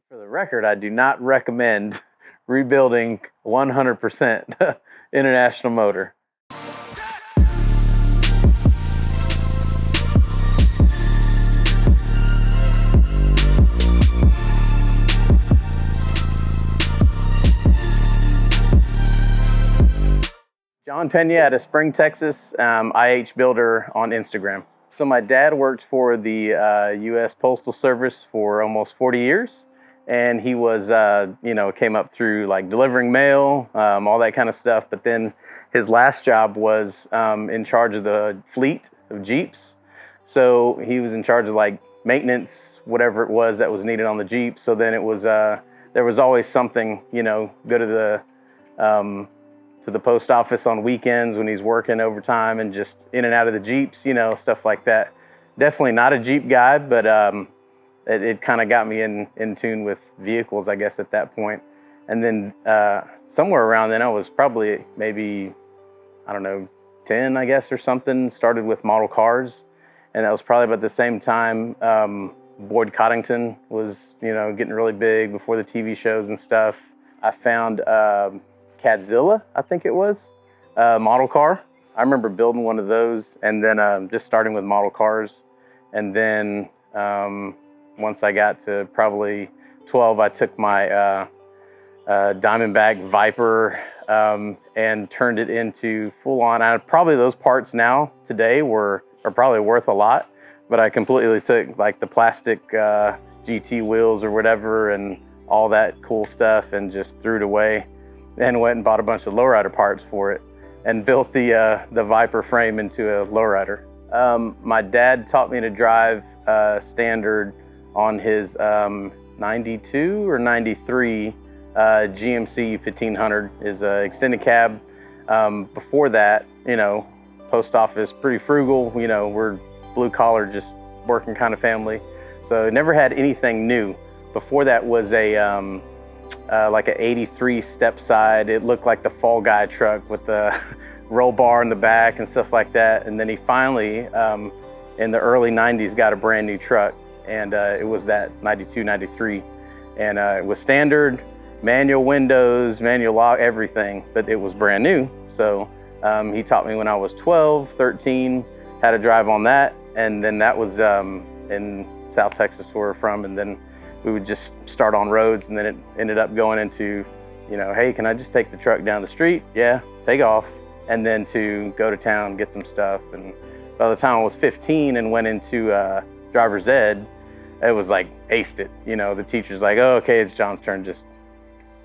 For the record, I do not recommend rebuilding 100% International motor. John Pena out of Spring, Texas, IHBuilder on Instagram. So my dad worked for the U.S. Postal Service for almost 40 years. And he was, came up through like delivering mail, all that kind of stuff. But then his last job was in charge of the fleet of Jeeps. So he was in charge of like maintenance, whatever it was that was needed on the Jeep. So then it was, there was always something, go to the post office on weekends when he's working overtime and just in and out of the Jeeps, stuff like that. Definitely not a Jeep guy, but it kind of got me in tune with vehicles, I guess, at that point. And then somewhere around then, I was probably maybe, 10, I guess, or something, started with model cars. And that was probably about the same time Boyd Coddington was, getting really big before the TV shows and stuff. I found Cadzilla, I think it was, model car. I remember building one of those and then just starting with model cars. And then once I got to probably 12, I took my Diamondback Viper and turned it into full on. Probably those parts now today are probably worth a lot, but I completely took like the plastic GT wheels or whatever and all that cool stuff and just threw it away. And went and bought a bunch of Lowrider parts for it and built the Viper frame into a Lowrider. My dad taught me to drive standard on his 92 or 93 GMC 1500, his extended cab. Before that, post office, pretty frugal, we're blue collar, just working kind of family. So never had anything new. Before that was a like an 83 step side. It looked like the Fall Guy truck with the roll bar in the back and stuff like that. And then he finally, in the early 90s, got a brand new truck. And it was that 92, 93. And it was standard, manual windows, manual lock, everything, but it was brand new. So he taught me when I was 12, 13, how to drive on that. And then that was in South Texas where we're from. And then we would just start on roads, and then it ended up going into, hey, can I just take the truck down the street? Yeah, take off. And then to go to town, get some stuff. And by the time I was 15 and went into driver's ed, it was like aced it. The teacher's like, oh, okay, it's John's turn. Just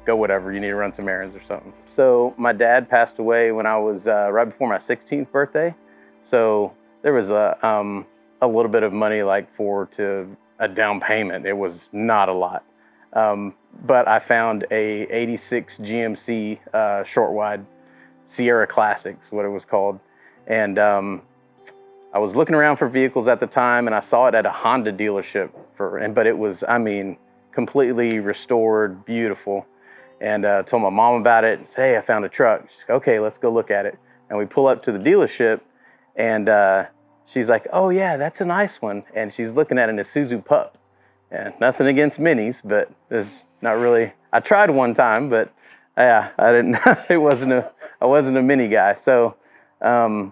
go whatever. You need to run some errands or something. So my dad passed away when I was right before my 16th birthday. So there was a little bit of money to a down payment. It was not a lot. But I found a 86 GMC short wide Sierra Classics, what it was called. And I was looking around for vehicles at the time and I saw it at a Honda dealership but it was, completely restored, beautiful. And told my mom about it and said, hey, I found a truck. She's like, okay, let's go look at it. And we pull up to the dealership and she's like, oh yeah, that's a nice one. And she's looking at an Isuzu Pup. And nothing against minis, but it's not really, I tried one time, but yeah, I didn't, I wasn't a mini guy. So I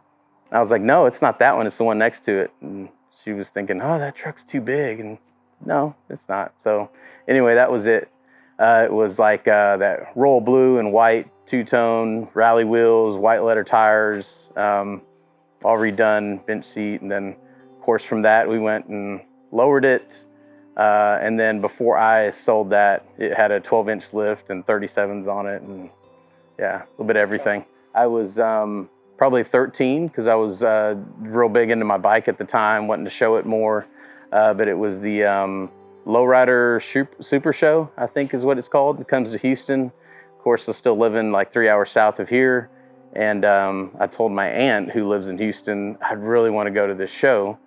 was like, no, it's not that one, it's the one next to it. And she was thinking, oh, that truck's too big. And no, it's not. So anyway, that was it. It was like that royal blue and white two-tone, rally wheels, white letter tires, all redone, bench seat. And then, of course, from that, we went and lowered it. And then before I sold that, it had a 12-inch lift and 37s on it. And yeah, a little bit of everything. I was probably 13 because I was real big into my bike at the time, wanting to show it more. But it was the Lowrider Super Show, I think is what it's called. It comes to Houston. Of course, I still living like 3 hours south of here. And I told my aunt who lives in Houston, I'd really want to go to this show.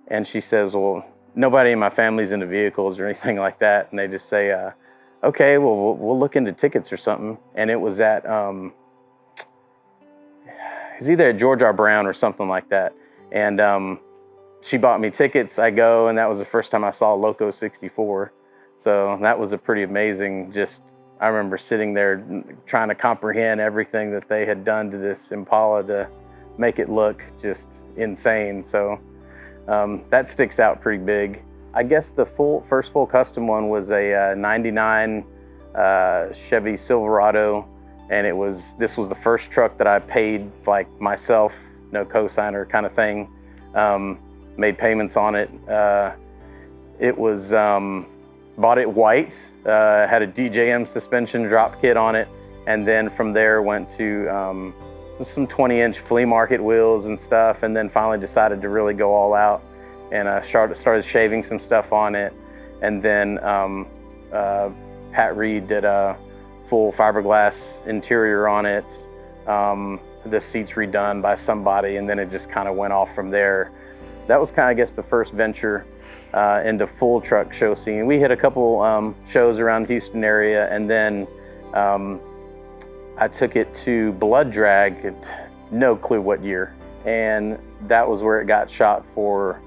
And she says, well, nobody in my family's into vehicles or anything like that. And they just say, okay, well, we'll look into tickets or something. And it was at, it's either at George R. Brown or something like that. And she bought me tickets. I go, and that was the first time I saw Loco 64. So that was a pretty amazing, just, I remember sitting there trying to comprehend everything that they had done to this Impala to make it look just insane. So that sticks out pretty big. I guess the first full custom one was a 99 Chevy Silverado, and this was the first truck that I paid like myself, no cosigner kind of thing. Made payments on it. It was bought it white, had a DJM suspension drop kit on it, and then from there went to some 20-inch flea market wheels and stuff, and then finally decided to really go all out and started shaving some stuff on it. And then Pat Reed did a full fiberglass interior on it. The seats redone by somebody, and then it just kind of went off from there. That was kind of, I guess, the first venture into full truck show scene. We hit a couple shows around Houston area, and then I took it to Blood Drag, no clue what year, and that was where it got shot for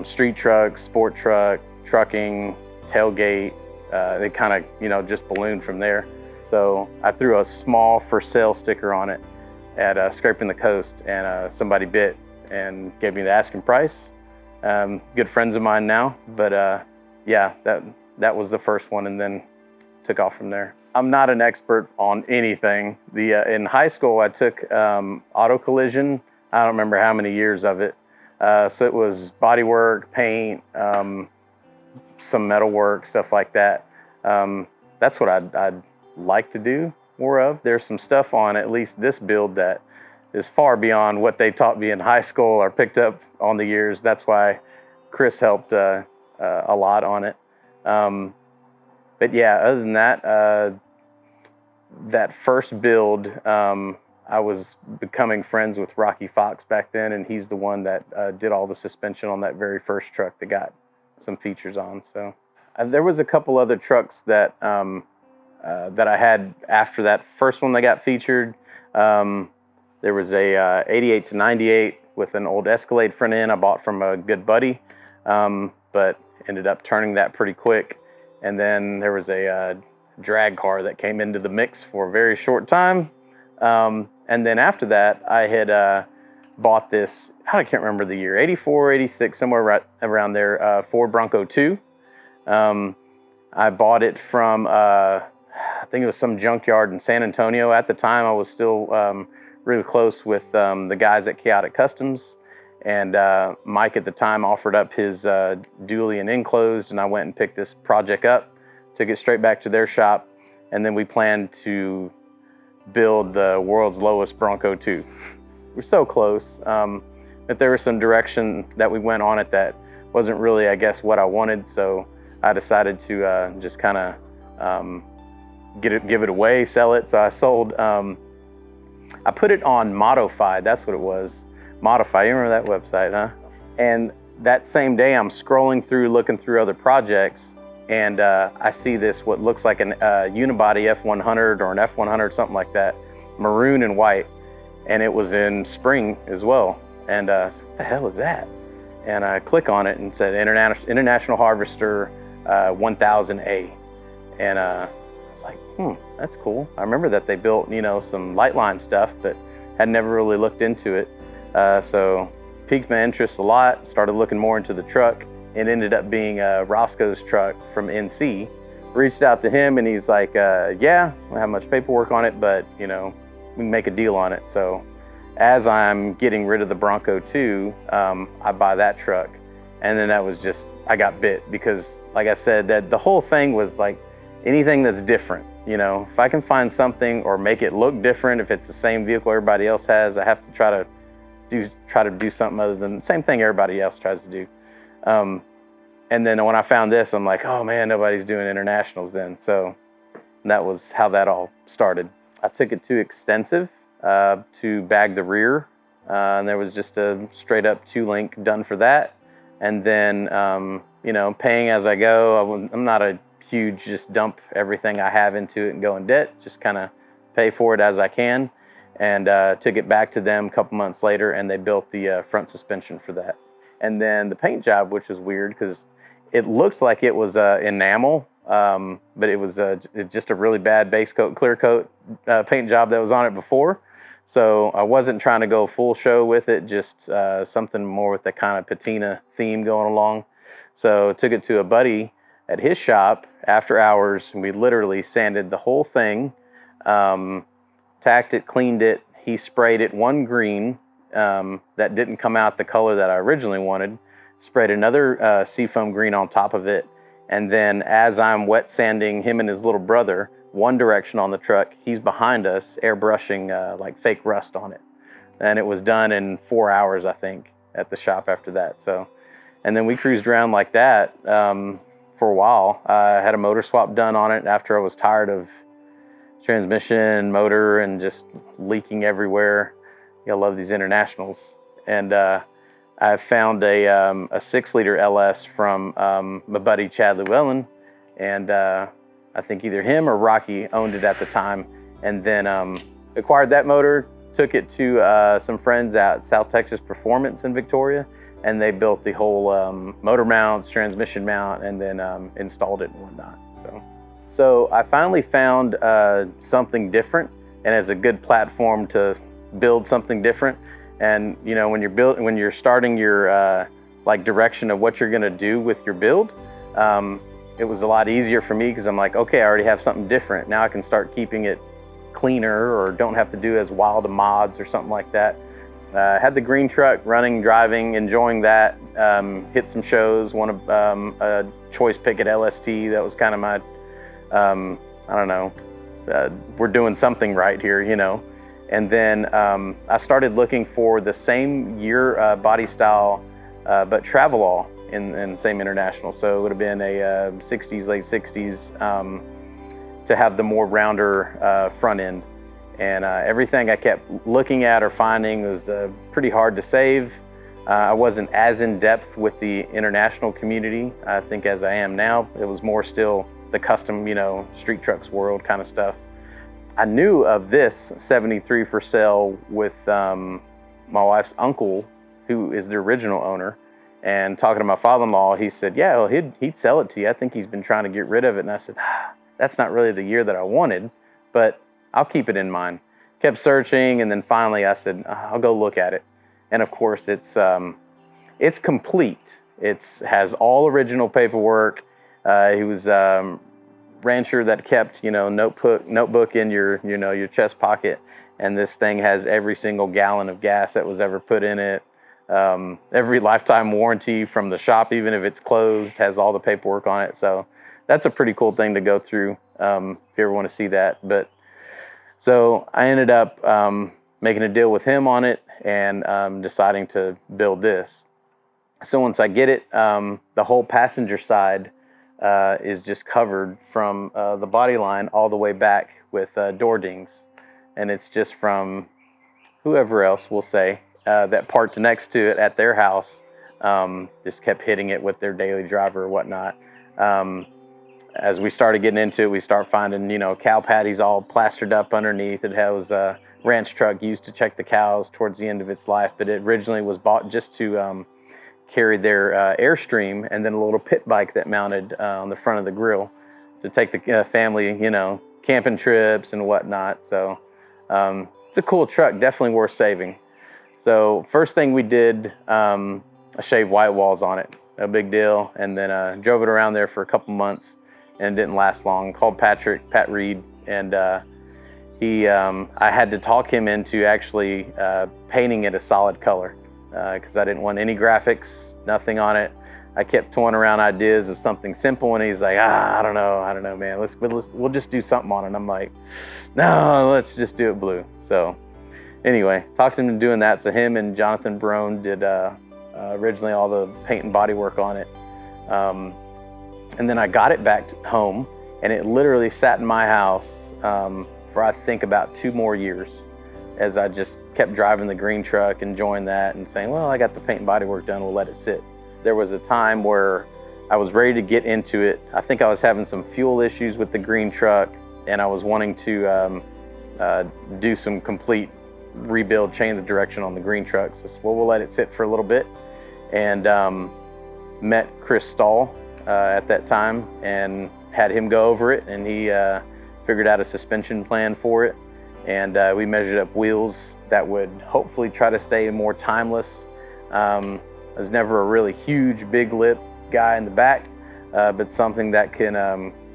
street truck, sport truck, trucking, tailgate. It kind of, you know, just ballooned from there. So I threw a small for sale sticker on it at Scraping the Coast, and somebody bit and gave me the asking price. Good friends of mine now, but yeah, that was the first one, and then took off from there. I'm not an expert on anything. In high school, I took auto collision. I don't remember how many years of it. So it was body work, paint, some metal work, stuff like that. That's what I'd like to do more of. There's some stuff on at least this build that is far beyond what they taught me in high school or picked up on the years. That's why Chris helped a lot on it. But yeah, other than that, that first build, I was becoming friends with Rocky Fox back then, and he's the one that did all the suspension on that very first truck that got some features on. So there was a couple other trucks that that I had after that first one that got featured. There was a 88 to 98 with an old Escalade front end I bought from a good buddy, but ended up turning that pretty quick. And then there was a drag car that came into the mix for a very short time. And then after that, I had bought this, I can't remember the year, 84, 86, somewhere right around there, Ford Bronco 2. I bought it from, I think it was some junkyard in San Antonio. At the time, I was still really close with the guys at Chaotic Customs. And Mike at the time offered up his dually and enclosed, and I went and picked this project up, took it straight back to their shop, and then we planned to build the world's lowest Bronco 2. We're so close, but there was some direction that we went on it that wasn't really, I guess, what I wanted, so I decided to just kind of give it away, sell it. So I sold, I put it on Modify, that's what it was. Modify, you remember that website, huh? And that same day I'm scrolling through, looking through other projects, and I see this, what looks like an unibody F100 or an F100, something like that, maroon and white, and it was in spring as well. And what the hell is that? And I click on it and it said International Harvester 1000A. And it's like, that's cool. I remember that they built, you know, some Lightline stuff, but had never really looked into it. So piqued my interest a lot, started looking more into the truck. It ended up being Roscoe's truck from NC. Reached out to him and he's like, yeah, I don't have much paperwork on it, but you know, we can make a deal on it. So as I'm getting rid of the Bronco 2, I buy that truck. And then that was just, I got bit because like I said, that the whole thing was like anything that's different. You know, if I can find something or make it look different, if it's the same vehicle everybody else has, I have to try to do something other than the same thing everybody else tries to do. And then when I found this, I'm like, oh man, nobody's doing internationals then. So that was how that all started. I took it to Extensive to bag the rear. And there was just a straight up 2-link done for that. And then, you know, paying as I go. I'm not a huge just dump everything I have into it and go in debt, just kind of pay for it as I can. And took it back to them a couple months later, and they built the front suspension for that. And then the paint job, which is weird because it looks like it was enamel, but it was just a really bad base coat, clear coat paint job that was on it before. So I wasn't trying to go full show with it, just something more with the kind of patina theme going along. So took it to a buddy at his shop after hours, and we literally sanded the whole thing, tacked it, cleaned it. He sprayed it one green that didn't come out the color that I originally wanted, sprayed another seafoam green on top of it, and then as I'm wet sanding him and his little brother one direction on the truck, he's behind us airbrushing like fake rust on it. And it was done in 4 hours, I think, at the shop after that. So, and then we cruised around like that for a while. I had a motor swap done on it after I was tired of transmission, motor, and just leaking everywhere. I love these Internationals. And I found a 6-liter LS from my buddy Chad Llewellyn, and I think either him or Rocky owned it at the time, and then acquired that motor, took it to some friends at South Texas Performance in Victoria, and they built the whole motor mounts, transmission mount, and then installed it and whatnot. So I finally found something different, and as a good platform to build something different. And you know, when you're starting your like direction of what you're gonna do with your build, it was a lot easier for me because I'm like, okay, I already have something different. Now I can start keeping it cleaner, or don't have to do as wild of mods or something like that. Had the green truck running, driving, enjoying that. Hit some shows, won a choice pick at LST. That was kind of my, I don't know, we're doing something right here, you know. And then I started looking for the same year body style, but Travelall in the same International. So it would have been a 60s, late 60s, to have the more rounder front end. And everything I kept looking at or finding was pretty hard to save. I wasn't as in depth with the international community, I think, as I am now. It was more still the custom, you know, street trucks world kind of stuff. I knew of this 73 for sale with my wife's uncle, who is the original owner. And talking to my father-in-law, he said, yeah, well, he'd sell it to you. I think he's been trying to get rid of it. And I said, that's not really the year that I wanted, but I'll keep it in mind. Kept searching, and then finally I said, I'll go look at it. And of course, it's complete. It has all original paperwork. He was rancher that kept, you know, notebook in your, you know, your chest pocket, and this thing has every single gallon of gas that was ever put in it. Every lifetime warranty from the shop, even if it's closed, has all the paperwork on it. So that's a pretty cool thing to go through if you ever want to see that. But so I ended up making a deal with him on it, and deciding to build this. So once I get it, the whole passenger side is just covered from the body line all the way back with door dings. And it's just from whoever else, we'll say, that parked next to it at their house, just kept hitting it with their daily driver or whatnot. As we started getting into it, we start finding, you know, cow patties all plastered up underneath. It has a ranch truck used to check the cows towards the end of its life, but it originally was bought just to carry their Airstream, and then a little pit bike that mounted on the front of the grill to take the family, you know, camping trips and whatnot. So it's a cool truck, definitely worth saving. So first thing we did, I shaved white walls on it, no big deal, and then drove it around there for a couple months, and it didn't last long. Called Pat Reed, and I had to talk him into actually painting it a solid color, because I didn't want any graphics, nothing on it. I kept toying around ideas of something simple, and he's like, I don't know, man. We'll just do something on it. And I'm like, no, let's just do it blue. So anyway, talked him into doing that. So him and Jonathan Barone did originally all the paint and body work on it. And then I got it back home, and it literally sat in my house for I think about 2 more years, as I just kept driving the green truck, enjoying that, and saying, well, I got the paint and body work done, we'll let it sit. There was a time where I was ready to get into it. I think I was having some fuel issues with the green truck, and I was wanting to do some complete rebuild, change the direction on the green truck. So well, we'll let it sit for a little bit, and met Chris Stahl at that time, and had him go over it, and he figured out a suspension plan for it. And we measured up wheels that would hopefully try to stay more timeless. I was never a really huge, big lip guy in the back, but something that can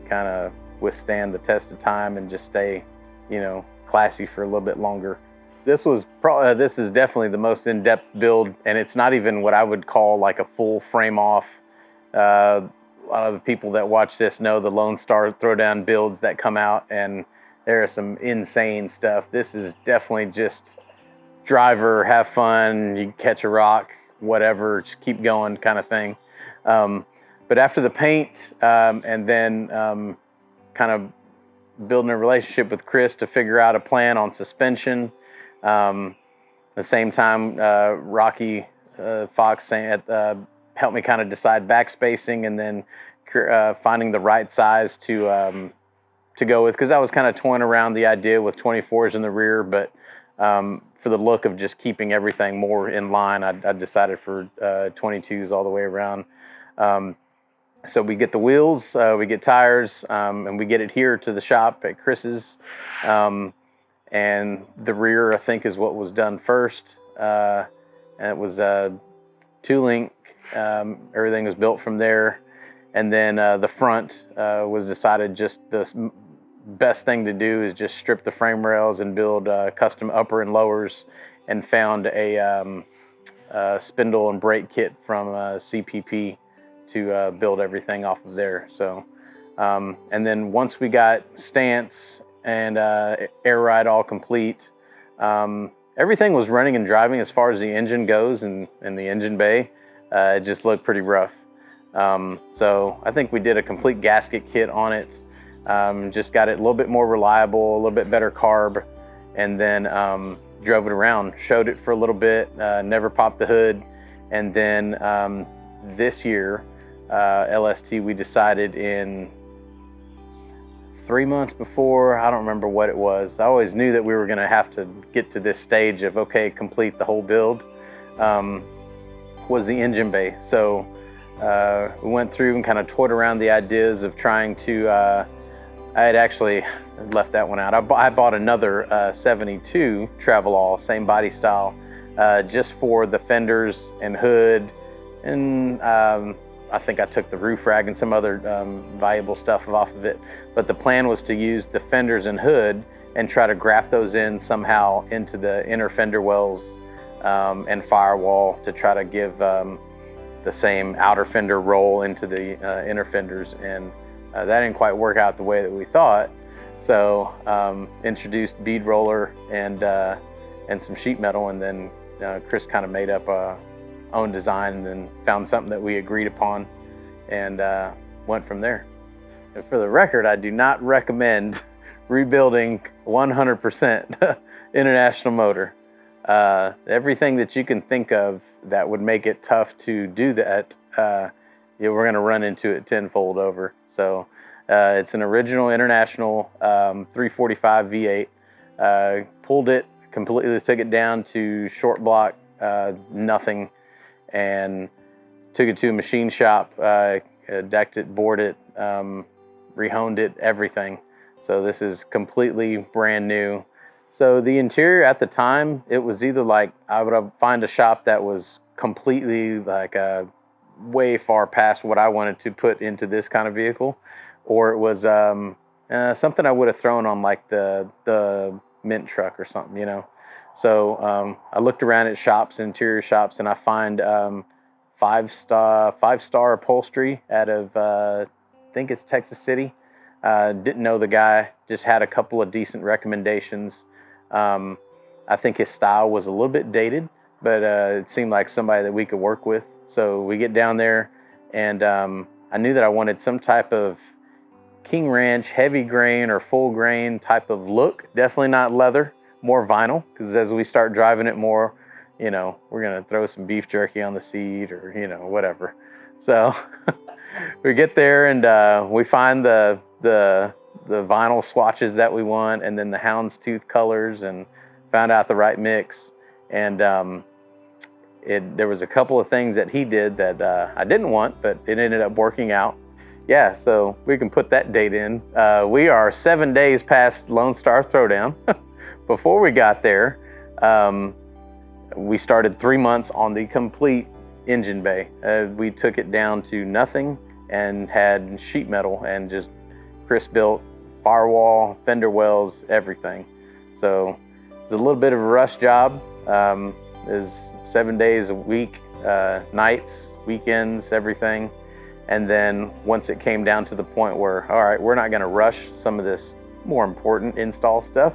kind of withstand the test of time and just stay, you know, classy for a little bit longer. This is definitely the most in-depth build, and it's not even what I would call like a full frame off. A lot of the people that watch this know the Lone Star Throwdown builds that come out, and there is some insane stuff. This is definitely just driver, have fun, you catch a rock, whatever, just keep going kind of thing. But after the paint, and then kind of building a relationship with Chris to figure out a plan on suspension. At the same time, Rocky Fox helped me kind of decide back spacing, and then finding the right size to go with, because I was kind of toying around the idea with 24s in the rear, but for the look of just keeping everything more in line, I decided for 22s all the way around. So we get the wheels, we get tires, and we get it here to the shop at Chris's. And the rear, I think, is what was done first. And it was 2-link. Everything was built from there. And then the front was decided just the best thing to do is just strip the frame rails and build custom upper and lowers, and found a spindle and brake kit from CPP to build everything off of there. So, and then once we got stance and air ride all complete, everything was running and driving as far as the engine goes, and the engine bay. It just looked pretty rough. So I think we did a complete gasket kit on it. Just got it a little bit more reliable, a little bit better carb, and then drove it around, showed it for a little bit, never popped the hood. And then this year, LST, we decided in 3 months before, I don't remember what it was. I always knew that we were gonna have to get to this stage of, okay, complete the whole build, was the engine bay. So we went through and kind of toyed around the ideas of trying to, I had actually left that one out. I bought another 72 Travelall, same body style, just for the fenders and hood, and I think I took the roof rag and some other valuable stuff off of it. But the plan was to use the fenders and hood and try to graft those in somehow into the inner fender wells and firewall to try to give the same outer fender roll into the inner fenders. And that didn't quite work out the way that we thought. So introduced bead roller and some sheet metal, and then Chris kind of made up a own design, and then found something that we agreed upon, and went from there. And for the record, I do not recommend rebuilding 100% International motor. Everything that you can think of that would make it tough to do that, yeah, we're going to run into it tenfold over. So it's an original International 345 V8. Pulled it, completely took it down to short block, nothing, and took it to a machine shop, decked it, bored it, rehoned it, everything. So this is completely brand new. So the interior at the time, it was either like I would find a shop that was completely like way far past what I wanted to put into this kind of vehicle, or it was something I would have thrown on like the mint truck or something, you know. So I looked around at shops, interior shops, and I find five-star upholstery out of I think it's Texas City. Didn't know the guy, just had a couple of decent recommendations. I think his style was a little bit dated, but it seemed like somebody that we could work with. So we get down there, and I knew that I wanted some type of King Ranch heavy grain or full grain type of look. Definitely not leather, more vinyl, because as we start driving it more, you know, we're gonna throw some beef jerky on the seat, or, you know, whatever. So we get there, and we find the vinyl swatches that we want, and then the houndstooth colors, and found out the right mix. And there was a couple of things that he did that I didn't want, but it ended up working out. yeah, so we can put that date in. We are 7 days past Lone Star Throwdown. Before we got there, we started 3 months on the complete engine bay. We took it down to nothing and had sheet metal and just Chris built firewall, fender wells, everything. So it's a little bit of a rush job. Is 7 days a week, nights, weekends, everything. And then once it came down to the point where, all right, we're not gonna rush some of this more important install stuff,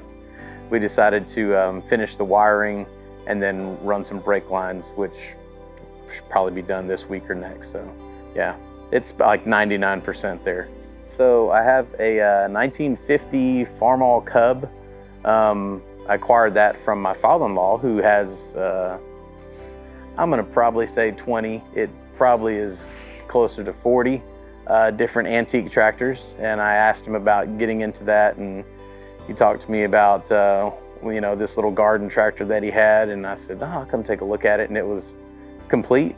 we decided to finish the wiring and then run some brake lines, which should probably be done this week or next. So yeah, it's like 99% there. So I have a 1950 Farmall Cub. I acquired that from my father-in-law, who has, I'm gonna probably say 20. It probably is closer to 40 different antique tractors. And I asked him about getting into that, and he talked to me about you know, this little garden tractor that he had, and I said, oh, I'll come take a look at it, and it's complete.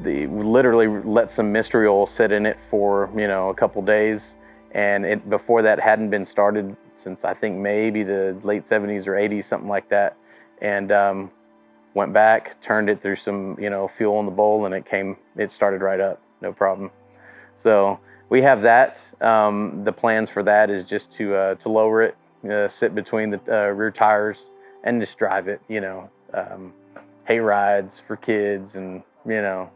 We literally let some mystery oil sit in it for, you know, a couple days, and it before that hadn't been started since I think maybe the late 70s or 80s, something like that. And went back, turned it through some, you know, fuel in the bowl, and it started right up, no problem. So we have that. The plans for that is just to lower it, sit between the rear tires and just drive it, you know, hay rides for kids and, you know,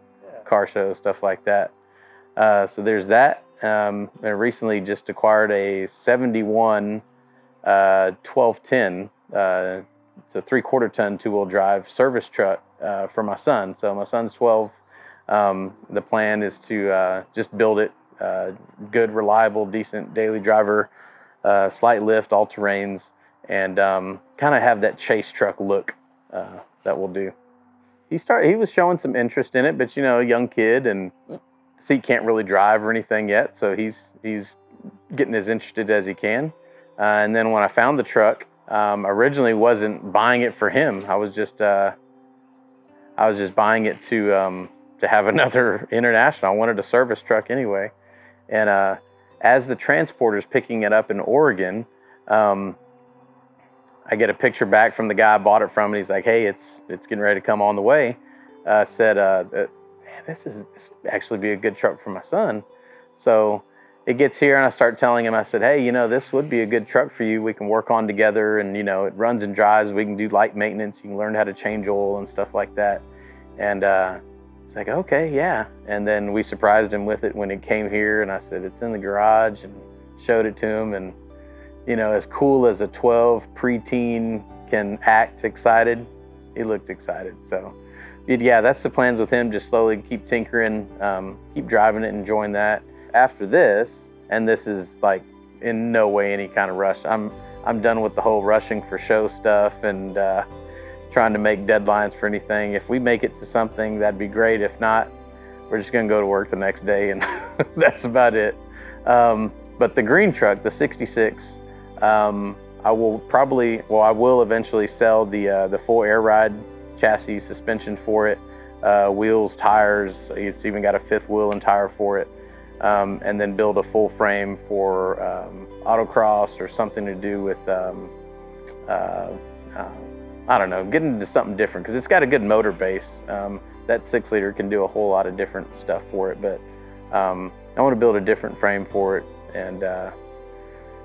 car shows, stuff like that. So there's that. I recently just acquired a 71 1210. It's a 3/4 ton 2-wheel drive service truck for my son. So my son's 12. The plan is to just build it, good, reliable, decent daily driver, slight lift, all terrains, and kind of have that chase truck look that we'll do. He was showing some interest in it, but you know, a young kid, and he can't really drive or anything yet, so he's getting as interested as he can. And then when I found the truck, originally wasn't buying it for him. I was just buying it to have another International. I wanted a service truck anyway. And as the transporter's picking it up in Oregon, I get a picture back from the guy I bought it from, and he's like, hey, it's getting ready to come on the way. Said, man, this would actually be a good truck for my son. So it gets here, and I start telling him, I said, hey, you know, this would be a good truck for you. We can work on together, and, you know, it runs and drives. We can do light maintenance. You can learn how to change oil and stuff like that. And it's like, okay, yeah. And then we surprised him with it when it came here, and I said, it's in the garage, and showed it to him. And, you know, as cool as a 12 preteen can act excited, he looked excited. So yeah, that's the plans with him. Just slowly keep tinkering, keep driving it, enjoying that. After this, and this is like in no way any kind of rush, I'm done with the whole rushing for show stuff and trying to make deadlines for anything. If we make it to something, that'd be great. If not, we're just gonna go to work the next day, and that's about it. But the green truck, the 66, I will eventually sell the full air ride chassis, suspension for it, wheels, tires. It's even got a 5th wheel and tire for it. And then build a full frame for autocross or something to do with, I don't know, getting into something different, because it's got a good motor base. That 6-liter can do a whole lot of different stuff for it, but I want to build a different frame for it and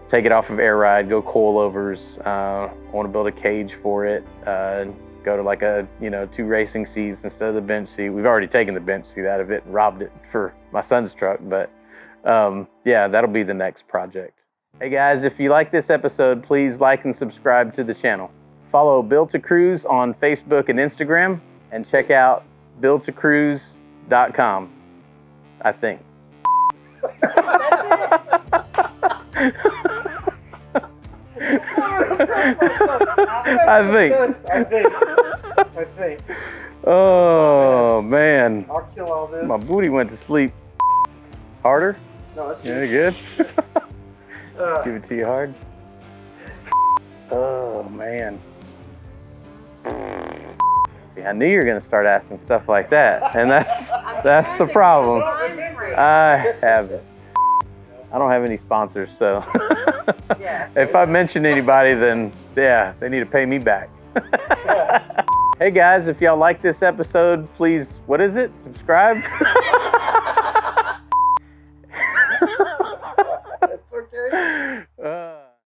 take it off of air ride, go coilovers. I want to build a cage for it, go to like a, you know, 2 racing seats instead of the bench seat. We've already taken the bench seat out of it and robbed it for my son's truck, but yeah, that'll be the next project. Hey guys, if you like this episode, please like and subscribe to the channel. Follow BuiltToCruise on Facebook and Instagram, and check out BuiltToCruise.com, I think. I think. Oh man. I'll kill all this. My booty went to sleep. Harder? No, that's good. Yeah, good. Give it to you hard. Oh man. See, I knew you were gonna start asking stuff like that, and that's the problem. I haven't. I don't have any sponsors, so if I mention anybody, then yeah, they need to pay me back. Hey guys, if y'all like this episode, please, what is it? Subscribe?